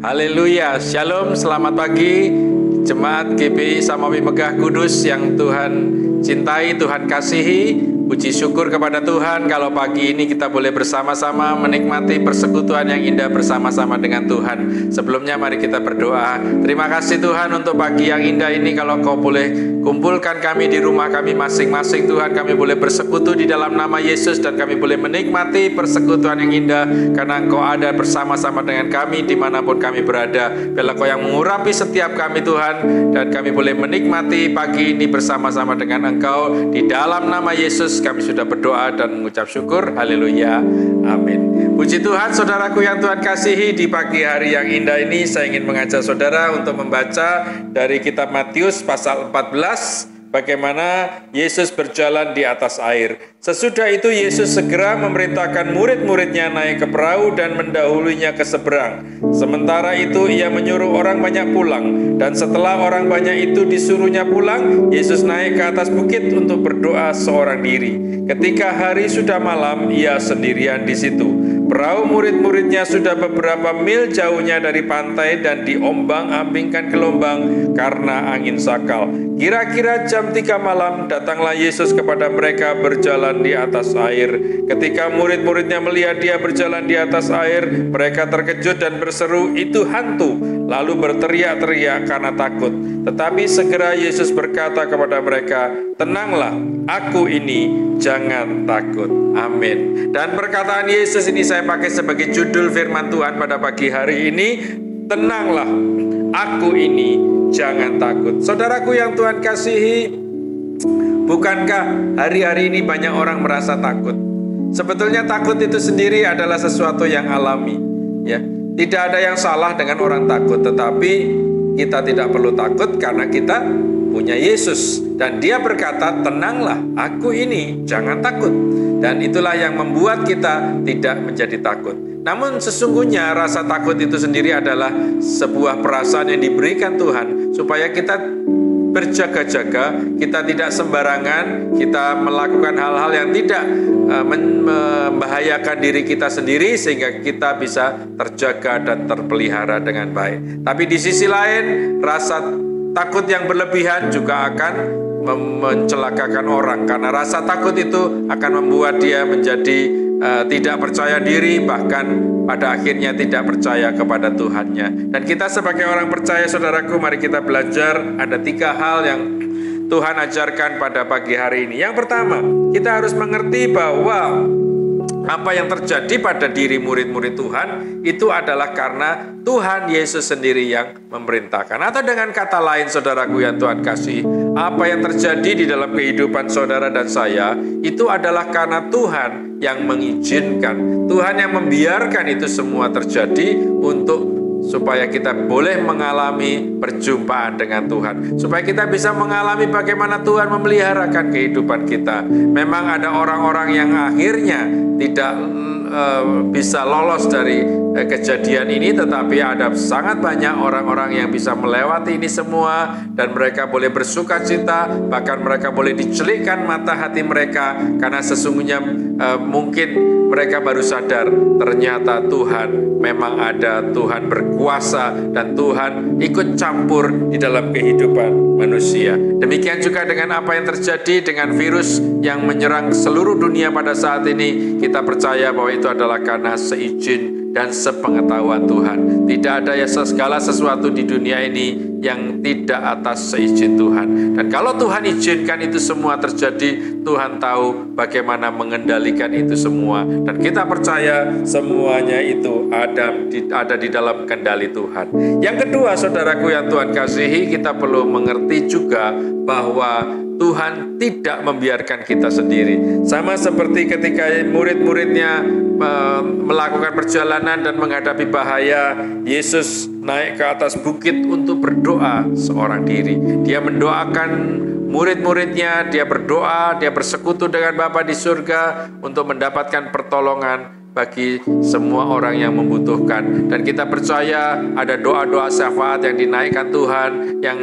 Haleluya, Shalom, selamat pagi Jemaat GBI Samawi Megah Kudus yang Tuhan cintai, Tuhan kasihi. Puji syukur kepada Tuhan kalau pagi ini kita boleh bersama-sama menikmati persekutuan yang indah bersama-sama dengan Tuhan. Sebelumnya mari kita berdoa. Terima kasih Tuhan untuk pagi yang indah ini, kalau Kau boleh kumpulkan kami di rumah kami masing-masing Tuhan. Kami boleh bersekutu di dalam nama Yesus dan kami boleh menikmati persekutuan yang indah karena Engkau ada bersama-sama dengan kami dimanapun kami berada. Biarlah Kau yang mengurapi setiap kami Tuhan, dan kami boleh menikmati pagi ini bersama-sama dengan Engkau. Di dalam nama Yesus kami sudah berdoa dan mengucap syukur. Haleluya, amin. Puji Tuhan, saudaraku yang Tuhan kasihi, di pagi hari yang indah ini saya ingin mengajak saudara untuk membaca dari kitab Matius pasal 14, bagaimana Yesus berjalan di atas air. Sesudah itu Yesus segera memerintahkan murid-muridnya naik ke perahu dan mendahulunya ke seberang. Sementara itu ia menyuruh orang banyak pulang, dan setelah orang banyak itu disuruhnya pulang, Yesus naik ke atas bukit untuk berdoa seorang diri. Ketika hari sudah malam, ia sendirian di situ. Perahu murid-muridnya sudah beberapa mil jauhnya dari pantai dan diombang-ambingkan gelombang karena angin sakal. Kira-kira jam 3 malam datanglah Yesus kepada mereka berjalan di atas air. Ketika murid-muridnya melihat dia berjalan di atas air, mereka terkejut dan berseru, "Itu hantu!" Lalu berteriak-teriak karena takut. Tetapi segera Yesus berkata kepada mereka, "Tenanglah, aku ini, jangan takut." Amin. Dan perkataan Yesus ini saya pakai sebagai judul firman Tuhan pada pagi hari ini, "Tenanglah, aku ini, jangan takut." Saudaraku yang Tuhan kasihi, bukankah hari-hari ini banyak orang merasa takut? Sebetulnya takut itu sendiri adalah sesuatu yang alami, ya. Tidak ada yang salah dengan orang takut, tetapi kita tidak perlu takut karena kita punya Yesus. Dan dia berkata, "Tenanglah, aku ini, jangan takut." Dan itulah yang membuat kita tidak menjadi takut. Namun sesungguhnya rasa takut itu sendiri adalah sebuah perasaan yang diberikan Tuhan supaya kita berjaga-jaga, kita tidak sembarangan, kita melakukan hal-hal yang tidak membahayakan diri kita sendiri sehingga kita bisa terjaga dan terpelihara dengan baik. Tapi di sisi lain, rasa takut yang berlebihan juga akan mencelakakan orang, karena rasa takut itu akan membuat dia menjadi tidak percaya diri, bahkan pada akhirnya tidak percaya kepada Tuhannya. Dan kita sebagai orang percaya, saudaraku, mari kita belajar. Ada 3 hal yang Tuhan ajarkan pada pagi hari ini. Yang pertama, kita harus mengerti bahwa apa yang terjadi pada diri murid-murid Tuhan itu adalah karena Tuhan Yesus sendiri yang memerintahkan. Atau dengan kata lain, saudaraku yang Tuhan kasih, apa yang terjadi di dalam kehidupan saudara dan saya itu adalah karena Tuhan yang mengizinkan, Tuhan yang membiarkan itu semua terjadi supaya kita boleh mengalami perjumpaan dengan Tuhan, supaya kita bisa mengalami bagaimana Tuhan memeliharakan kehidupan kita. Memang ada orang-orang yang akhirnya tidak bisa lolos dari kejadian ini, tetapi ada sangat banyak orang-orang yang bisa melewati ini semua dan mereka boleh bersuka cita, bahkan mereka boleh dicelikkan mata hati mereka karena sesungguhnya mungkin mereka baru sadar ternyata Tuhan memang ada, Tuhan berkuasa dan Tuhan ikut campur di dalam kehidupan manusia. Demikian juga dengan apa yang terjadi dengan virus yang menyerang seluruh dunia pada saat ini, kita percaya bahwa itu adalah karena seizin dan sepengetahuan Tuhan. Tidak ada segala sesuatu di dunia ini yang tidak atas seizin Tuhan. Dan kalau Tuhan izinkan itu semua terjadi, Tuhan tahu bagaimana mengendalikan itu semua. Dan kita percaya semuanya itu ada di dalam kendali Tuhan. Yang kedua, saudaraku yang Tuhan kasihi, kita perlu mengerti juga bahwa Tuhan tidak membiarkan kita sendiri. Sama seperti ketika murid-muridnya melakukan perjalanan dan menghadapi bahaya, Yesus naik ke atas bukit untuk berdoa seorang diri. Dia mendoakan murid-muridnya, dia berdoa, dia bersekutu dengan Bapa di surga untuk mendapatkan pertolongan bagi semua orang yang membutuhkan. Dan kita percaya ada doa-doa syafaat yang dinaikkan Tuhan, yang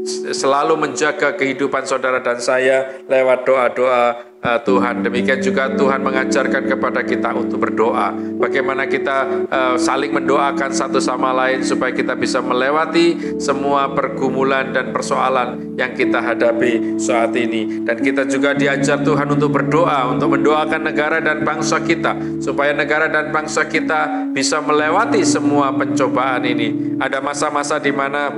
selalu menjaga kehidupan saudara dan saya lewat doa-doa Tuhan. Demikian juga Tuhan mengajarkan kepada kita untuk berdoa. Bagaimana kita saling mendoakan satu sama lain supaya kita bisa melewati semua pergumulan dan persoalan yang kita hadapi saat ini. Dan kita juga diajar Tuhan untuk berdoa, untuk mendoakan negara dan bangsa kita, supaya negara dan bangsa kita bisa melewati semua pencobaan ini. Ada masa-masa di mana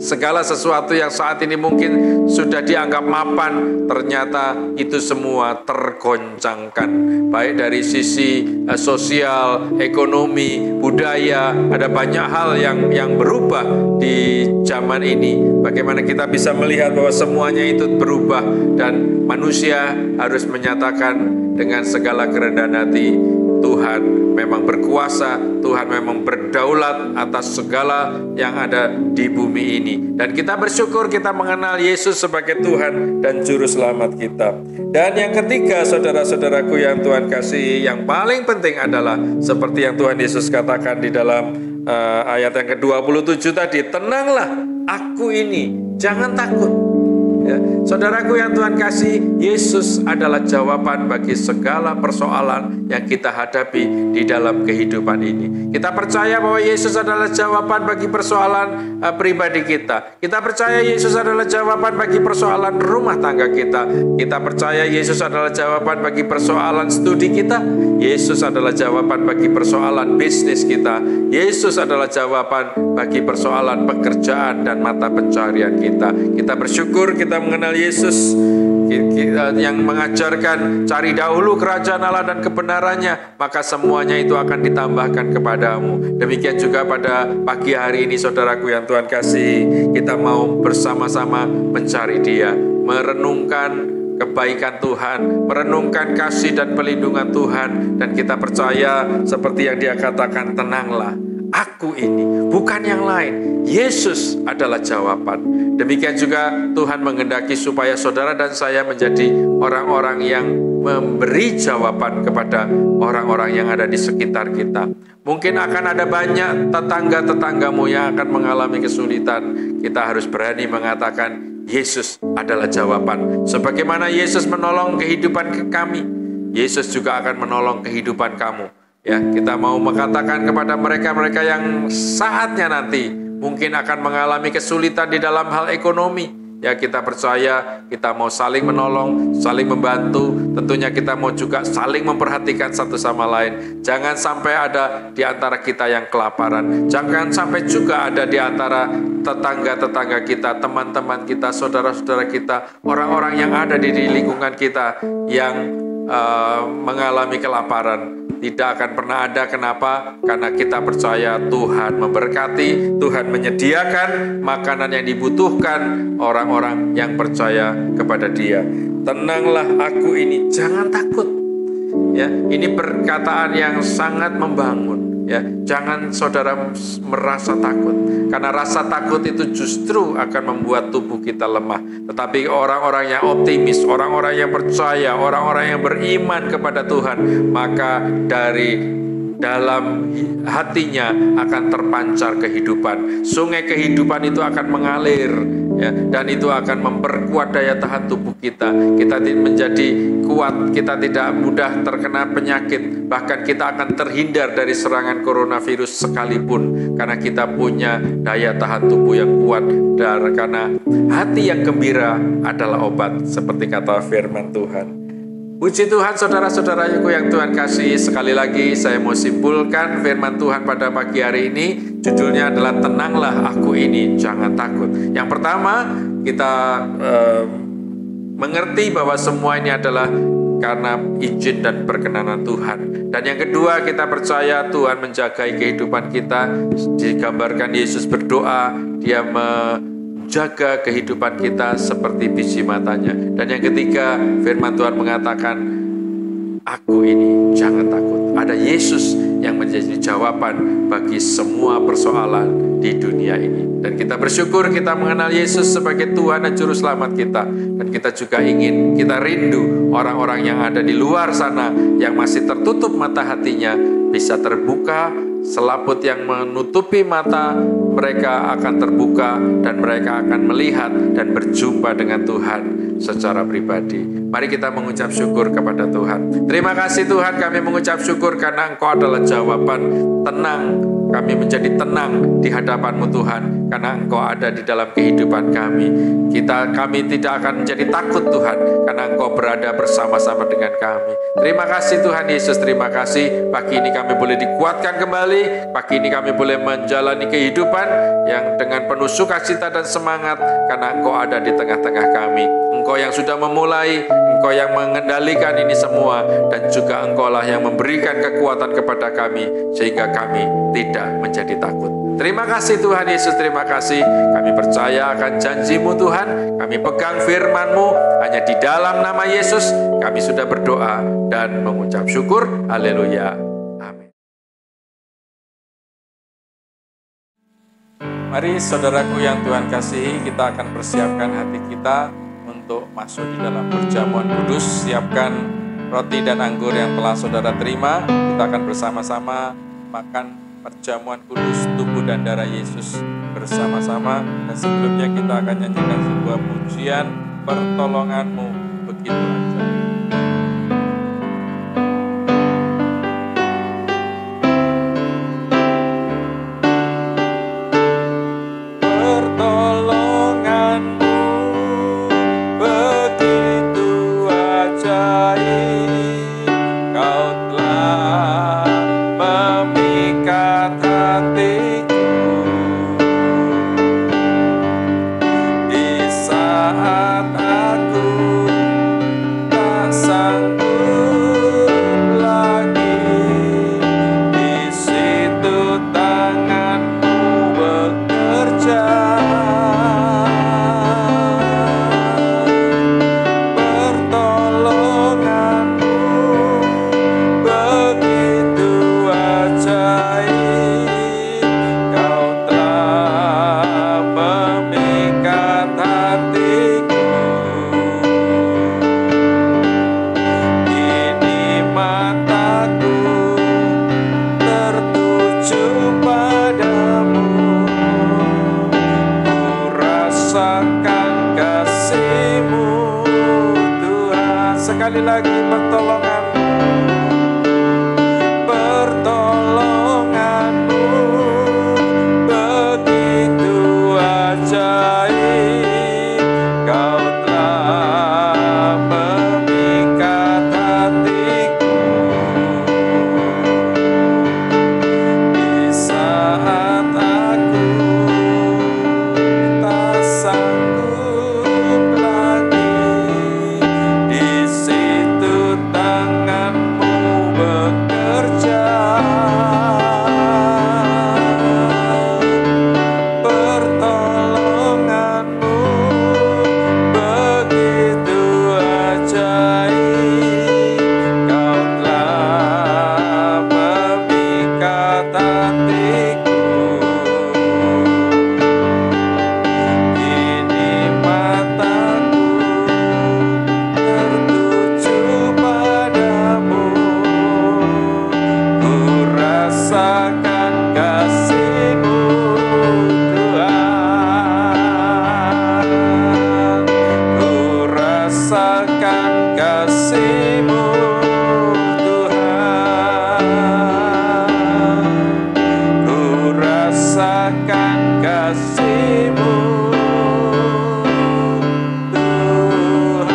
segala sesuatu yang saat ini mungkin sudah dianggap mapan, ternyata itu semua tergoncangkan. Baik dari sisi sosial, ekonomi, budaya, ada banyak hal yang berubah di zaman ini. Bagaimana kita bisa melihat bahwa semuanya itu berubah dan manusia harus menyatakan dengan segala kerendahan hati, Tuhan memang berkuasa, Tuhan memang berdaulat atas segala yang ada di bumi ini. Dan kita bersyukur kita mengenal Yesus sebagai Tuhan dan Juru Selamat kita. Dan yang ketiga, saudara-saudaraku yang Tuhan kasihi, yang paling penting adalah seperti yang Tuhan Yesus katakan di dalam ayat yang ke-27 tadi, tenanglah, aku ini, jangan takut. Ya, saudaraku yang Tuhan kasih, Yesus adalah jawaban bagi segala persoalan yang kita hadapi di dalam kehidupan ini. Kita percaya bahwa Yesus adalah jawaban bagi persoalan pribadi kita. Kita percaya Yesus adalah jawaban bagi persoalan rumah tangga kita. Kita percaya Yesus adalah jawaban bagi persoalan studi kita. Yesus adalah jawaban bagi persoalan bisnis kita. Yesus adalah jawaban bagi persoalan pekerjaan dan mata pencarian kita. Kita bersyukur kita mengenal Yesus yang mengajarkan cari dahulu kerajaan Allah dan kebenarannya, maka semuanya itu akan ditambahkan kepadamu. Demikian juga pada pagi hari ini, saudaraku yang Tuhan kasih, kita mau bersama-sama mencari Dia, merenungkan kebaikan Tuhan, merenungkan kasih dan pelindungan Tuhan, dan kita percaya seperti yang Dia katakan, tenanglah, aku ini, bukan yang lain. Yesus adalah jawaban. Demikian juga Tuhan menghendaki supaya saudara dan saya menjadi orang-orang yang memberi jawaban kepada orang-orang yang ada di sekitar kita. Mungkin akan ada banyak tetangga-tetanggamu yang akan mengalami kesulitan. Kita harus berani mengatakan, Yesus adalah jawaban. Sebagaimana Yesus menolong kehidupan kami, Yesus juga akan menolong kehidupan kamu. Ya, kita mau mengatakan kepada mereka-mereka yang saatnya nanti mungkin akan mengalami kesulitan di dalam hal ekonomi. Ya, kita percaya kita mau saling menolong, saling membantu. Tentunya kita mau juga saling memperhatikan satu sama lain. Jangan sampai ada di antara kita yang kelaparan. Jangan sampai juga ada di antara tetangga-tetangga kita, teman-teman kita, saudara-saudara kita, orang-orang yang ada di lingkungan kita yang mengalami kelaparan. Tidak akan pernah ada. Kenapa? Karena kita percaya Tuhan memberkati, Tuhan menyediakan makanan yang dibutuhkan orang-orang yang percaya kepada Dia. Tenanglah, aku ini, jangan takut. Ya, ini perkataan yang sangat membangun. Ya, jangan saudara merasa takut, karena rasa takut itu justru akan membuat tubuh kita lemah. Tetapi orang-orang yang optimis, orang-orang yang percaya, orang-orang yang beriman kepada Tuhan, maka dari dalam hatinya akan terpancar kehidupan. Sungai kehidupan itu akan mengalir, ya, dan itu akan memperkuat daya tahan tubuh kita. Kita menjadi kuat, kita tidak mudah terkena penyakit, bahkan kita akan terhindar dari serangan coronavirus sekalipun, karena kita punya daya tahan tubuh yang kuat. Dan karena hati yang gembira adalah obat, seperti kata firman Tuhan. Puji Tuhan, saudara-saudaraku yang Tuhan kasih. Sekali lagi saya mau simpulkan firman Tuhan pada pagi hari ini. Judulnya adalah tenanglah, aku ini, jangan takut. Yang pertama, kita mengerti bahwa semua ini adalah karena izin dan perkenanan Tuhan. Dan yang kedua, kita percaya Tuhan menjagai kehidupan kita. Digambarkan Yesus berdoa, Dia jaga kehidupan kita seperti biji matanya. Dan yang ketiga, firman Tuhan mengatakan, aku ini, jangan takut. Ada Yesus yang menjadi jawaban bagi semua persoalan di dunia ini. Dan kita bersyukur kita mengenal Yesus sebagai Tuhan dan Juru Selamat kita. Dan kita juga ingin, kita rindu orang-orang yang ada di luar sana yang masih tertutup mata hatinya bisa terbuka, selaput yang menutupi mata mereka akan terbuka dan mereka akan melihat dan berjumpa dengan Tuhan secara pribadi. Mari kita mengucap syukur kepada Tuhan. Terima kasih Tuhan, kami mengucap syukur karena Engkau adalah jawaban tenang. Kami menjadi tenang di hadapan-Mu Tuhan, karena Engkau ada di dalam kehidupan kami. Kami tidak akan menjadi takut Tuhan, karena Engkau berada bersama-sama dengan kami. Terima kasih Tuhan Yesus, terima kasih. Pagi ini kami boleh dikuatkan kembali, pagi ini kami boleh menjalani kehidupan yang dengan penuh sukacita dan semangat, karena Engkau ada di tengah-tengah kami. Engkau yang sudah memulai, Engkau yang mengendalikan ini semua, dan juga Engkau lah yang memberikan kekuatan kepada kami, sehingga kami tidak menjadi takut. Terima kasih Tuhan Yesus, terima kasih. Kami percaya akan janji-Mu Tuhan, kami pegang firman-Mu, hanya di dalam nama Yesus kami sudah berdoa dan mengucap syukur. Haleluya. Amin. Mari saudaraku yang Tuhan kasihi, kita akan persiapkan hati kita untuk masuk di dalam perjamuan kudus. Siapkan roti dan anggur yang telah saudara terima. Kita akan bersama-sama makan perjamuan kudus tubuh dan darah Yesus bersama-sama. Dan sebelumnya kita akan nyanyikan sebuah pujian, pertolongan-Mu begitu ajaib. Pertolongan-Mu begitu ajaib, Kau telah memikat hatiku di saat aku tak sanggup lagi. Di situ tangan-Mu bekerja. Pertolongan-Mu begitu ajaib, Kau telah memikat hatiku. Kini mataku tertuju padamu, ku rasakan kasih-Mu Tuhan. Sekali lagi, pertolongan-Mu, pertolongan-Mu begitu ajaib, Kau telah memikat hatiku. Di saat aku tak sanggup lagi, di situ tangan-Mu bekerja. Pertolongan-Mu begitu ajaib, Kau telah memikat hatiku. Kini mataku tertuju padamu, ku rasakan kasih-Mu Tuhan. Ku rasakan kasih-Mu Tuhan. Ku rasakan kasih-Mu Tuhan.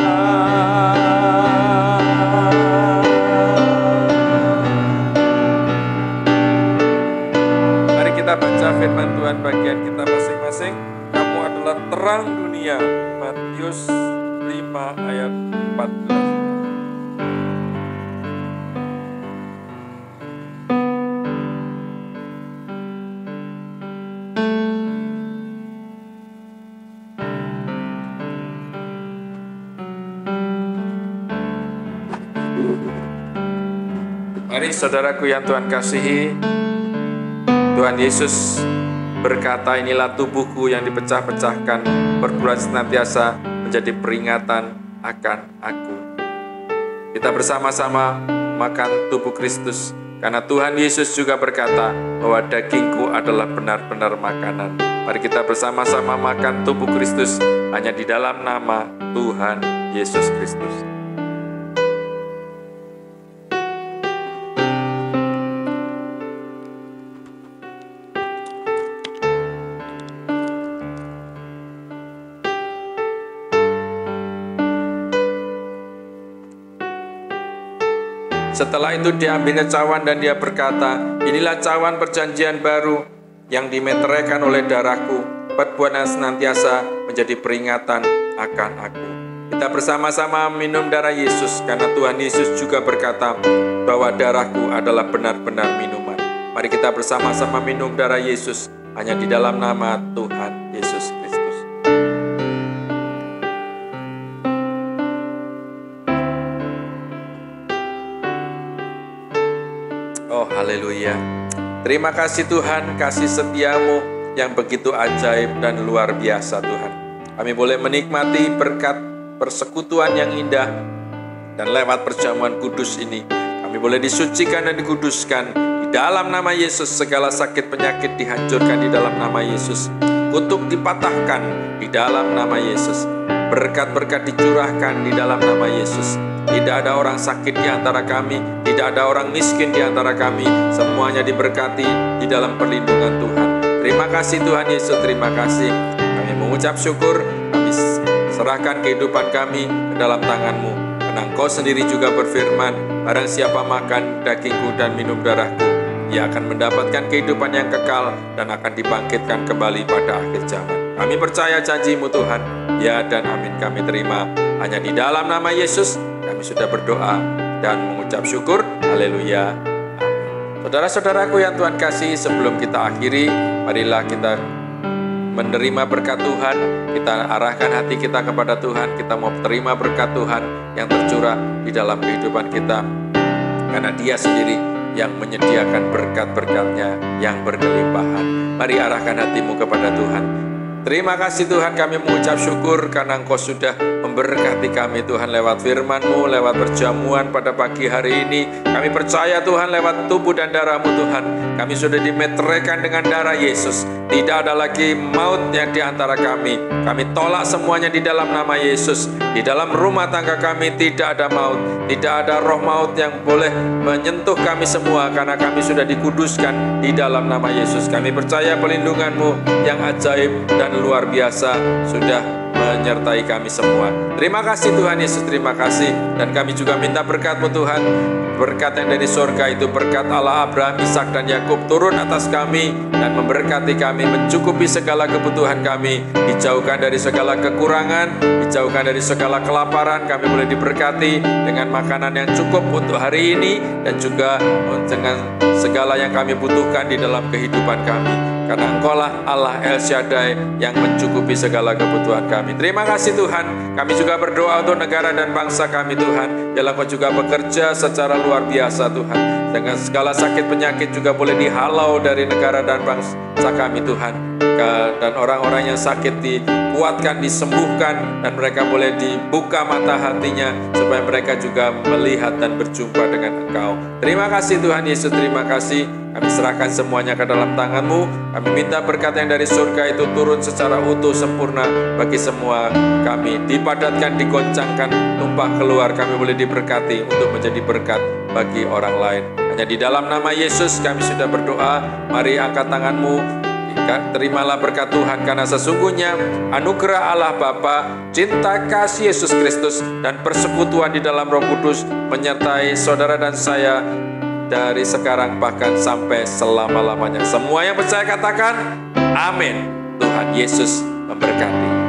Mari kita baca firman Tuhan bagian kita masing-masing. Kamu adalah terang dunia. Matius 5 ayat 14. Mari saudaraku yang Tuhan kasihi, Tuhan Yesus berkata, inilah tubuhku yang dipecah-pecahkan, berbuat senantiasa menjadi peringatan akan aku. Kita bersama-sama makan tubuh Kristus Karena Tuhan Yesus juga berkata bahwa dagingku adalah benar-benar makanan. Mari kita bersama-sama makan tubuh Kristus hanya di dalam nama Tuhan Yesus Kristus. Setelah itu diambilnya cawan dan dia berkata, inilah cawan perjanjian baru yang dimeteraikan oleh darahku. Perbuatan senantiasa menjadi peringatan akan aku. Kita bersama-sama minum darah Yesus karena Tuhan Yesus juga berkata bahwa darahku adalah benar-benar minuman. Mari kita bersama-sama minum darah Yesus hanya di dalam nama Tuhan Yesus Kristus. Oh, haleluya. Terima kasih Tuhan, kasih setiamu yang begitu ajaib dan luar biasa Tuhan. Kami boleh menikmati berkat persekutuan yang indah, dan lewat perjamuan kudus ini, kami boleh disucikan dan dikuduskan. Di dalam nama Yesus, segala sakit penyakit dihancurkan di dalam nama Yesus. Kutuk dipatahkan di dalam nama Yesus. Berkat-berkat dicurahkan di dalam nama Yesus. Tidak ada orang sakit di antara kami, tidak ada orang miskin di antara kami. Semuanya diberkati di dalam perlindungan Tuhan. Terima kasih Tuhan Yesus, terima kasih. Kami mengucap syukur, kami serahkan kehidupan kami ke dalam tangan-Mu. Karena Engkau sendiri juga berfirman, barang siapa makan dagingku dan minum darahku, ia akan mendapatkan kehidupan yang kekal dan akan dibangkitkan kembali pada akhir zaman. Kami percaya janji-Mu Tuhan, ya dan amin kami terima. Hanya di dalam nama Yesus kami sudah berdoa dan mengucap syukur. Haleluya. Amin. Saudara-saudaraku yang Tuhan kasih, sebelum kita akhiri, marilah kita menerima berkat Tuhan. Kita arahkan hati kita kepada Tuhan. Kita mau terima berkat Tuhan yang tercurah di dalam kehidupan kita. Karena Dia sendiri yang menyediakan berkat-berkatnya yang berkelimpahan. Mari arahkan hatimu kepada Tuhan. Terima kasih Tuhan, kami mengucap syukur karena Engkau sudah memberkati kami Tuhan lewat firman-Mu, lewat perjamuan pada pagi hari ini. Kami percaya Tuhan lewat tubuh dan darah-Mu Tuhan, kami sudah dimeteraikan dengan darah Yesus. Tidak ada lagi maut yang di antara kami. Kami tolak semuanya di dalam nama Yesus. Di dalam rumah tangga kami tidak ada maut, tidak ada roh maut yang boleh menyentuh kami semua karena kami sudah dikuduskan di dalam nama Yesus. Kami percaya pelindungan-Mu yang ajaib dan luar biasa sudah menyertai kami semua. Terima kasih Tuhan Yesus, terima kasih. Dan kami juga minta berkat-Mu Tuhan, berkat yang dari surga itu, berkat Allah Abraham, Ishak dan Yakub turun atas kami dan memberkati kami, mencukupi segala kebutuhan kami, dijauhkan dari segala kekurangan, dijauhkan dari segala kelaparan. Kami boleh diberkati dengan makanan yang cukup untuk hari ini dan juga dengan segala yang kami butuhkan di dalam kehidupan kami. Karena Engkaulah Allah El Shaddai yang mencukupi segala kebutuhan kami. Terima kasih Tuhan. Kami juga berdoa untuk negara dan bangsa kami Tuhan. Biarlah Engkau juga bekerja secara luar biasa Tuhan. Dengan segala sakit penyakit juga boleh dihalau dari negara dan bangsa kami Tuhan. Dan orang-orang yang sakit dikuatkan, disembuhkan, dan mereka boleh dibuka mata hatinya supaya mereka juga melihat dan berjumpa dengan Engkau. Terima kasih Tuhan Yesus, terima kasih. Kami serahkan semuanya ke dalam tangan-Mu. Kami minta berkat yang dari surga itu turun secara utuh sempurna bagi semua kami. Dipadatkan, digoncangkan, tumpah keluar. Kami boleh diberkati untuk menjadi berkat bagi orang lain. Hanya di dalam nama Yesus kami sudah berdoa. Mari angkat tangan-Mu. Terimalah berkat Tuhan, karena sesungguhnya anugerah Allah Bapa, cinta kasih Yesus Kristus, dan persekutuan di dalam Roh Kudus menyertai saudara dan saya dari sekarang bahkan sampai selama-lamanya. Semua yang percaya katakan amin. Tuhan Yesus memberkati.